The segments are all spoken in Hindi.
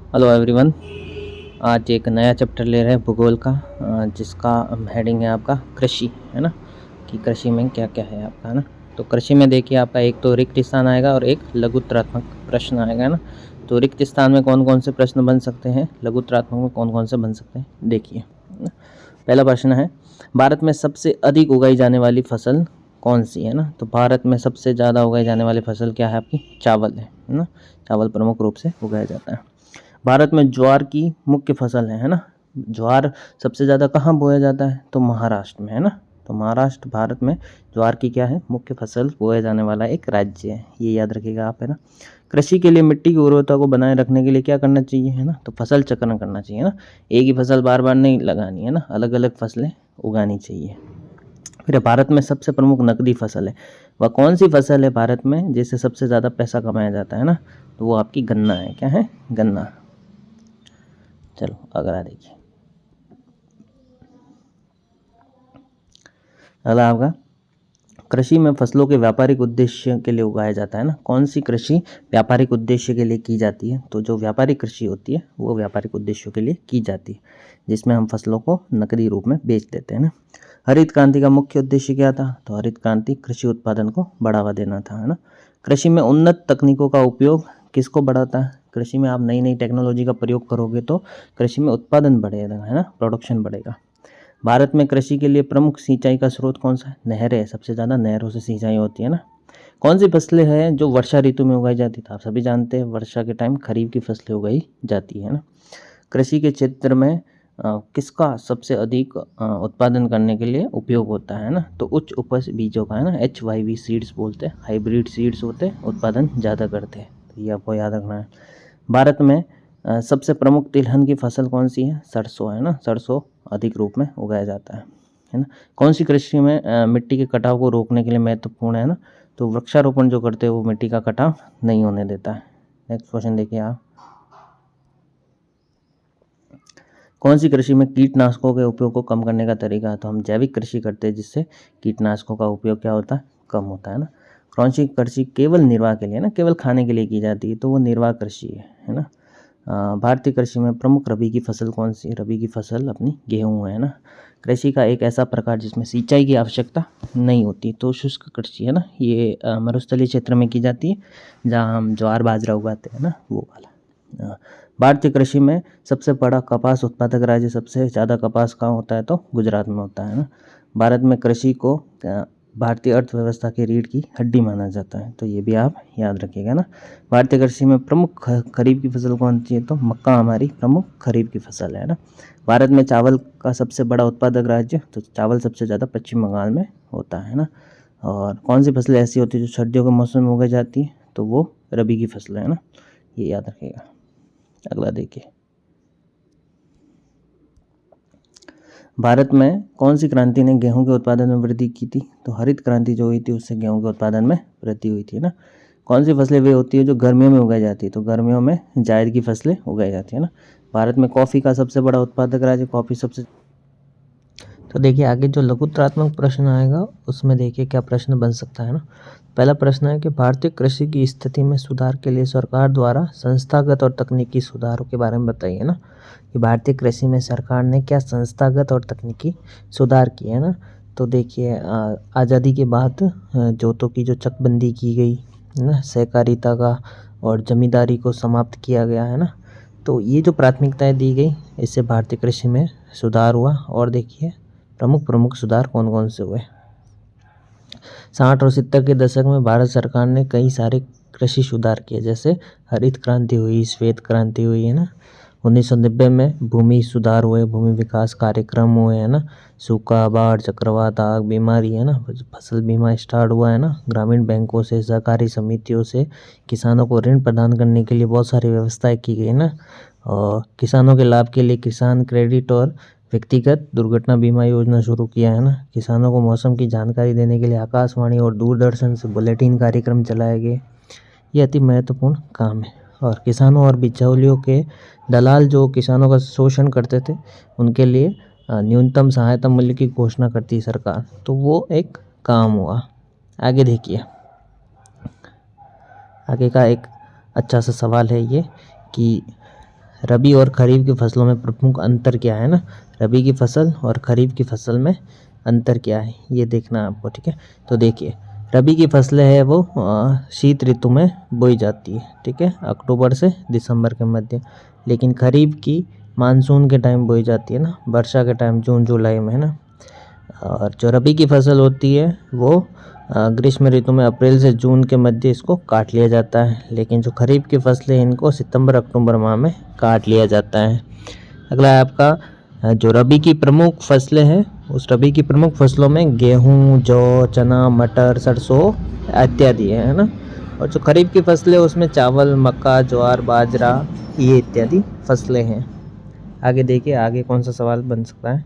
Hello everyone. आज एक नया चैप्टर ले रहे हैं भूगोल का, जिसका हेडिंग है आपका कृषि, है ना। कि कृषि में क्या क्या है आपका, है ना। तो कृषि में देखिए आपका एक तो रिक्त स्थान आएगा और एक लघुत्तरात्मक प्रश्न आएगा, है ना। तो रिक्त स्थान में कौन कौन से प्रश्न बन सकते हैं, लघुत्तरात्मक में कौन कौन से बन सकते हैं, देखिए, है ना। पहला प्रश्न है, भारत में सबसे अधिक उगाई जाने वाली फसल कौन सी है ना। तो भारत में सबसे ज़्यादा उगाई जाने वाली फसल क्या है आपकी, चावल है ना। चावल प्रमुख रूप से उगाया जाता है। भारत में ज्वार की मुख्य फसल है ना। ज्वार सबसे ज़्यादा कहाँ बोया जाता है, तो महाराष्ट्र में, है ना। तो महाराष्ट्र भारत में ज्वार की क्या है, मुख्य फसल बोया जाने वाला एक राज्य है, ये याद रखिएगा आप, है ना। कृषि के लिए मिट्टी की उर्वरता को बनाए रखने के लिए क्या करना चाहिए, है ना। तो फसल चक्रण करना चाहिए ना। एक ही फसल बार बार नहीं लगानी है ना, अलग अलग फसलें उगानी चाहिए। फिर भारत में सबसे प्रमुख नकदी फसल है, वह कौन सी फसल है भारत में जिससे सबसे ज़्यादा पैसा कमाया जाता है ना। तो वो आपकी गन्ना है, क्या है, गन्ना। चलो अगला देखिए, अगला आपका कृषि में फसलों के व्यापारिक उद्देश्य के लिए उगाया जाता है ना। कौन सी कृषि व्यापारिक उद्देश्य के लिए की जाती है, तो जो व्यापारिक कृषि होती है वो व्यापारिक उद्देश्यों के लिए की जाती है, जिसमें हम फसलों को नकदी रूप में बेच देते हैं ना। हरित क्रांति का मुख्य उद्देश्य क्या था, तो हरित क्रांति कृषि उत्पादन को बढ़ावा देना था, है ना। कृषि में उन्नत तकनीकों का उपयोग किसको बढ़ाता है, कृषि में आप नई नई टेक्नोलॉजी का प्रयोग करोगे तो कृषि में उत्पादन बढ़ेगा, है ना, प्रोडक्शन बढ़ेगा। भारत में कृषि के लिए प्रमुख सिंचाई का स्रोत कौन सा है, नहरें, सबसे ज़्यादा नहरों से सिंचाई होती है ना। कौन सी फसलें हैं जो वर्षा ऋतु में उगाई जाती है, आप सभी जानते हैं वर्षा के टाइम खरीफ की फसलें उगाई जाती है ना। कृषि के क्षेत्र में किसका सबसे अधिक उत्पादन करने के लिए उपयोग होता है ना, तो उच्च उपज बीजों का, है ना। HYV सीड्स बोलते हैं, हाइब्रिड सीड्स होते हैं, उत्पादन ज़्यादा करते हैं, तो ये आपको याद रखना है। भारत में सबसे प्रमुख तिलहन की फसल कौन सी है, सरसों, है ना। सरसों अधिक रूप में उगाया जाता है ना। कौन सी कृषि में मिट्टी के कटाव को रोकने के लिए महत्वपूर्ण है ना, तो वृक्षारोपण जो करते हैं वो मिट्टी का कटाव नहीं होने देता है। नेक्स्ट क्वेश्चन देखिए आप, कौन सी कृषि में कीटनाशकों के उपयोग को कम करने का तरीका है, तो हम जैविक कृषि करते हैं जिससे कीटनाशकों का उपयोग क्या होता है, कम होता है ना। कौन सी कृषि केवल निर्वाह के लिए ना, केवल खाने के लिए की जाती है, तो वो निर्वाह कृषि है ना। भारतीय कृषि में प्रमुख रबी की फसल कौन सी, रबी की फसल अपनी गेहूँ है ना। कृषि का एक ऐसा प्रकार जिसमें सिंचाई की आवश्यकता नहीं होती, तो शुष्क कृषि है ना, ये मरुस्थलीय क्षेत्र में की जाती है जहाँ हम ज्वार बाजरा उगाते हैं ना, वो वाला। भारतीय कृषि में सबसे बड़ा कपास उत्पादक राज्य, सबसे ज़्यादा कपास कहाँ होता है, तो गुजरात में होता है ना। भारत में कृषि को भारतीय अर्थव्यवस्था की रीढ़ की हड्डी माना जाता है, तो ये भी आप याद रखिएगा ना। भारतीय कृषि में प्रमुख खरीफ की फसल कौन सी है, तो मक्का हमारी प्रमुख खरीफ की फसल है ना। भारत में चावल का सबसे बड़ा उत्पादक राज्य, तो चावल सबसे ज़्यादा पश्चिम बंगाल में होता है ना। और कौन सी फसलें ऐसी होती है जो सर्दियों के मौसम में उगाई जाती है, तो वो रबी की फसलें है ना, ये याद रखिएगा। अगला देखिए, भारत में कौन सी क्रांति ने गेहूं के उत्पादन में वृद्धि की थी, तो हरित क्रांति जो हुई थी उससे गेहूं के उत्पादन में वृद्धि हुई थी ना। कौन सी फसलें वे होती है जो गर्मियों में उगाई जाती है, तो गर्मियों में जायद की फसलें उगाई जाती है ना। भारत में कॉफ़ी का सबसे बड़ा उत्पादक राज्य, कॉफ़ी सबसे। तो देखिए आगे जो लघुत्तरात्मक प्रश्न आएगा उसमें देखिए क्या प्रश्न बन सकता है ना। पहला प्रश्न है कि भारतीय कृषि की स्थिति में सुधार के लिए सरकार द्वारा संस्थागत और तकनीकी सुधारों के बारे में बताइए ना, कि भारतीय कृषि में सरकार ने क्या संस्थागत और तकनीकी सुधार किए है ना। तो देखिए आज़ादी के बाद जोतों की जो चकबंदी की गई है ना, सहकारिता का और जमींदारी को समाप्त किया गया है ना। तो ये जो प्राथमिकताएं दी गई इससे भारतीय कृषि में सुधार हुआ। और देखिए प्रमुख सुधार कौन कौन से हुए। 60 और 70 के दशक में भारत सरकार ने कई सारे कृषि सुधार किए, जैसे हरित क्रांति हुई, श्वेत क्रांति हुई, है ना। 1990 में भूमि सुधार हुए, भूमि विकास कार्यक्रम हुए, है ना। सूखा, बाढ़, चक्रवात, आग, बीमारी, है ना, फसल बीमा स्टार्ट हुआ, है ना। ग्रामीण बैंकों से, सहकारी समितियों से किसानों को ऋण प्रदान करने के लिए बहुत सारी व्यवस्थाएं की गई ना। और किसानों के लाभ के लिए किसान क्रेडिट और व्यक्तिगत दुर्घटना बीमा योजना शुरू किया है ना। किसानों को मौसम की जानकारी देने के लिए आकाशवाणी और दूरदर्शन से बुलेटिन कार्यक्रम चलाए गए, ये अति महत्वपूर्ण काम है। और किसानों और बिचौलियों के दलाल जो किसानों का शोषण करते थे उनके लिए न्यूनतम सहायता मूल्य की घोषणा करती है सरकार, तो वो एक काम हुआ। आगे देखिए, आगे का एक अच्छा सा सवाल है ये कि रबी और खरीफ की फसलों में प्रमुख अंतर क्या है ना, रबी की फसल और खरीफ की फसल में अंतर क्या है ये देखना है आपको, ठीक है। तो देखिए रबी की फसलें है वो शीत ऋतु में बोई जाती है, ठीक है, अक्टूबर से दिसंबर के मध्य। लेकिन खरीफ की मानसून के टाइम बोई जाती है ना, वर्षा के टाइम जून जुलाई में, है ना। और जो रबी की फसल होती है वो ग्रीष्म ऋतु में अप्रैल से जून के मध्य इसको काट लिया जाता है। लेकिन जो खरीफ की फसलें इनको सितंबर अक्टूबर माह में काट लिया जाता है। अगला है आपका जो रबी की प्रमुख फसलें हैं, उस रबी की प्रमुख फसलों में गेहूं, जौ, चना, मटर, सरसों इत्यादि है ना। और जो खरीफ की फसलें उसमें चावल, मक्का, ज्वार, बाजरा ये इत्यादि फसलें हैं। आगे देखिए आगे कौन सा सवाल बन सकता है।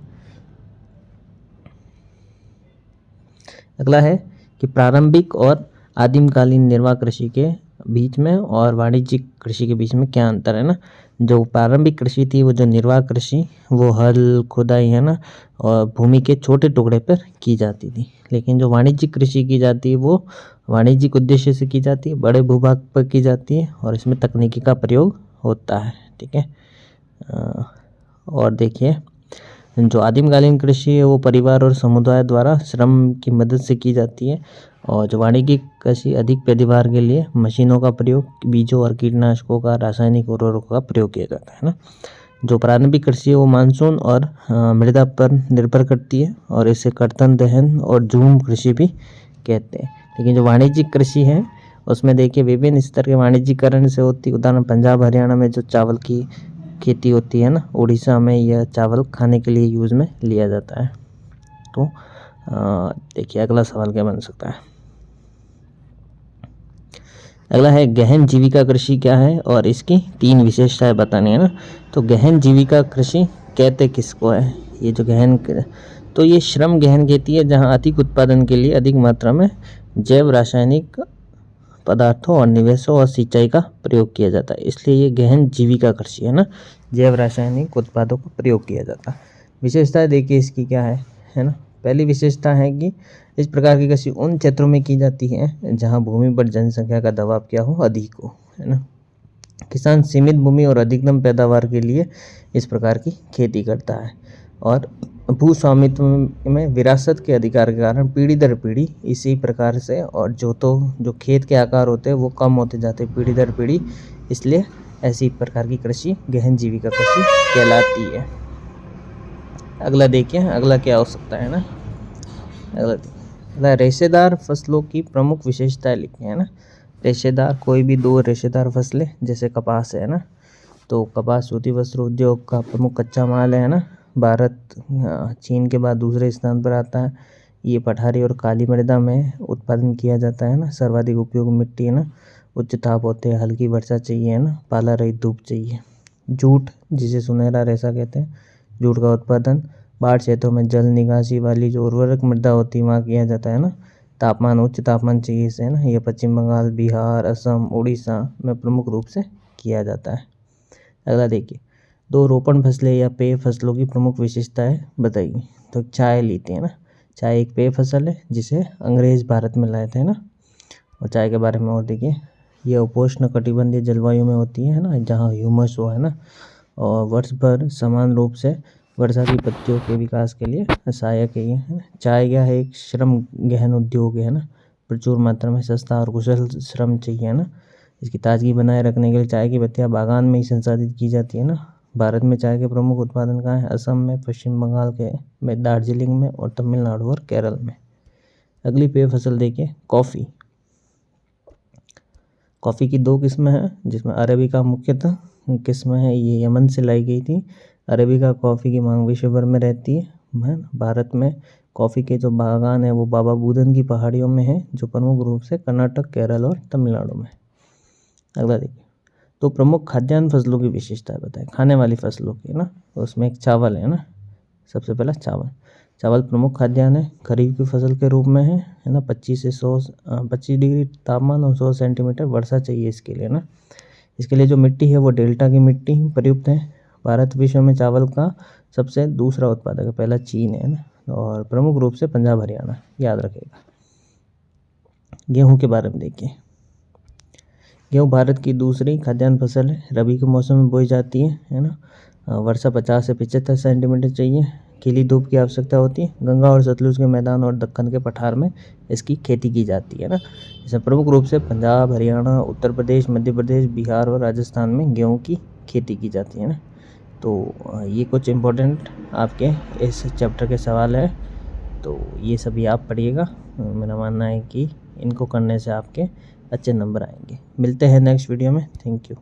अगला है कि प्रारंभिक और आदिमकालीन निर्वाह कृषि के बीच में और वाणिज्यिक कृषि के बीच में क्या अंतर है ना। जो प्रारंभिक कृषि थी वो जो निर्वाह कृषि वो हल, खुदाई, है ना, और भूमि के छोटे टुकड़े पर की जाती थी। लेकिन जो वाणिज्यिक कृषि की जाती है वो वाणिज्यिक उद्देश्य से की जाती है, बड़े भूभाग पर की जाती है और इसमें तकनीकी का प्रयोग होता है, ठीक है। और देखिए जो आदिमकालीन कृषि है वो परिवार और समुदाय द्वारा श्रम की मदद से की जाती है। और जो वाणिज्यिक कृषि अधिक पैदावार के लिए मशीनों का प्रयोग, बीजों और कीटनाशकों का, रासायनिक उर्वरकों का प्रयोग किया जाता है ना। जो प्रारंभिक कृषि है वो मानसून और मृदा पर निर्भर करती है और इसे कर्तन दहन और झूम कृषि भी कहते हैं। लेकिन जो वाणिज्यिक कृषि है उसमें देखिए विभिन्न स्तर के वाणिज्यिकरण से होती है। उदाहरण पंजाब हरियाणा में जो चावल की खेती होती है ना, उड़ीसा में यह चावल खाने के लिए यूज़ में लिया जाता है। तो देखिए अगला सवाल क्या बन सकता है। अगला है गहन जीविका कृषि क्या है और इसकी 3 विशेषताएं बतानी है ना। तो गहन जीविका कृषि कहते किसको है, ये जो गहन, तो ये श्रम गहन खेती है जहां अधिक उत्पादन के लिए अधिक मात्रा में जैव रासायनिक पदार्थों और निवेशों और सिंचाई का प्रयोग किया जाता है, इसलिए ये गहन जीविका कृषि है ना। जैव रासायनिक उत्पादों का प्रयोग किया जाता है। विशेषता देखिए इसकी क्या है ना। पहली विशेषता है कि इस प्रकार की कृषि उन क्षेत्रों में की जाती है जहां भूमि पर जनसंख्या का दबाव क्या हो, अधिक हो, है ना। किसान सीमित भूमि और अधिकतम पैदावार के लिए इस प्रकार की खेती करता है और भू स्वामित्व में विरासत के अधिकार के कारण पीढ़ी दर पीढ़ी इसी प्रकार से, और जो खेत के आकार होते हैं वो कम होते जाते हैं पीढ़ी दर पीढ़ी, इसलिए ऐसी प्रकार की कृषि गहन जीविका कृषि कहलाती है। अगला देखिए अगला क्या हो सकता है ना। अगला रेशेदार फसलों की प्रमुख विशेषताएं लिखी है ना। रेशेदार कोई भी 2 रेशेदार फसलें जैसे कपास है ना, तो कपास सूती वस्त्र उद्योग का प्रमुख कच्चा माल है ना। भारत चीन के बाद दूसरे स्थान पर आता है। ये पठारी और काली मृदा में उत्पादन किया जाता है ना। सर्वाधिक उपयोग मिट्टी है ना, उच्च ताप होते हैं, हल्की वर्षा चाहिए है ना, पाला रहित धूप चाहिए। जूट जिसे सुनहरा रेशा कहते हैं, जूट का उत्पादन बाढ़ क्षेत्रों में जल निकासी वाली जो उर्वरक मृदा होती है वहाँ किया जाता है ना। तापमान उच्च तापमान चाहिए इसे, है ना। ये पश्चिम बंगाल, बिहार, असम, उड़ीसा में प्रमुख रूप से किया जाता है। अगला देखिए 2 रोपण फसलें या पेय फसलों की प्रमुख विशेषताएं बताइए। तो चाय लेते हैं ना। चाय एक पेय फसल है जिसे अंग्रेज भारत में लाए थे ना। और चाय के बारे में और देखिए, यह उपोष्ण कटिबंधीय जलवायु में होती है ना, जहाँ ह्यूमस हो, है ना, और वर्ष भर समान रूप से वर्षा की पत्तियों के विकास के लिए सहायक है ये, है ना। चाय क्या है, एक श्रम गहन उद्योग है ना। प्रचुर मात्रा में सस्ता और कुशल श्रम चाहिए, है ना। इसकी ताजगी बनाए रखने के लिए चाय की पत्तियां बागान में ही संसाधित की जाती है ना। भारत में चाय के प्रमुख उत्पादन कहाँ है, असम में, पश्चिम बंगाल के में, दार्जिलिंग में और तमिलनाडु और केरल में। अगली पेय फसल देखिए कॉफ़ी। कॉफ़ी की 2 किस्में हैं जिसमें अरेबिका मुख्यतः किस्म है, ये यमन से लाई गई थी। अरेबिका कॉफ़ी की मांग विश्व भर में रहती है। भारत में कॉफ़ी के जो बागान है वो बाबा बूदन की पहाड़ियों में है, जो प्रमुख रूप से कर्नाटक, केरल और तमिलनाडु में। अगला देखिए तो प्रमुख खाद्यान्न फसलों की विशेषताएं बताएं, खाने वाली फसलों की ना। उसमें एक चावल है ना। सबसे पहला चावल प्रमुख खाद्यान्न है, खरीफ की फसल के रूप में है ना। 25 डिग्री तापमान और 100 सेंटीमीटर वर्षा चाहिए इसके लिए ना। इसके लिए जो मिट्टी है वो डेल्टा की मिट्टी प्रयुक्त है। भारत विश्व में चावल का सबसे दूसरा उत्पादक है, पहला चीन है ना, और प्रमुख रूप से पंजाब हरियाणा, याद रखेगा। गेहूं के बारे में देखिए। गेहूँ भारत की दूसरी खाद्यान्न फसल है। रबी के मौसम में बोई जाती है ना। वर्षा 50 से 75 सेंटीमीटर चाहिए। खिली धूप की आवश्यकता होती है। गंगा और सतलुज के मैदान और दक्कन के पठार में इसकी खेती की जाती है ना। इसे प्रमुख रूप से पंजाब, हरियाणा, उत्तर प्रदेश, मध्य प्रदेश, बिहार और राजस्थान में गेहूँ की खेती की जाती है ना। तो ये कुछ इम्पोर्टेंट आपके इस चैप्टर के सवाल है, तो ये सभी आप पढ़िएगा। मेरा मानना है कि इनको करने से आपके अच्छे नंबर आएंगे। मिलते हैं नेक्स्ट वीडियो में। Thank you.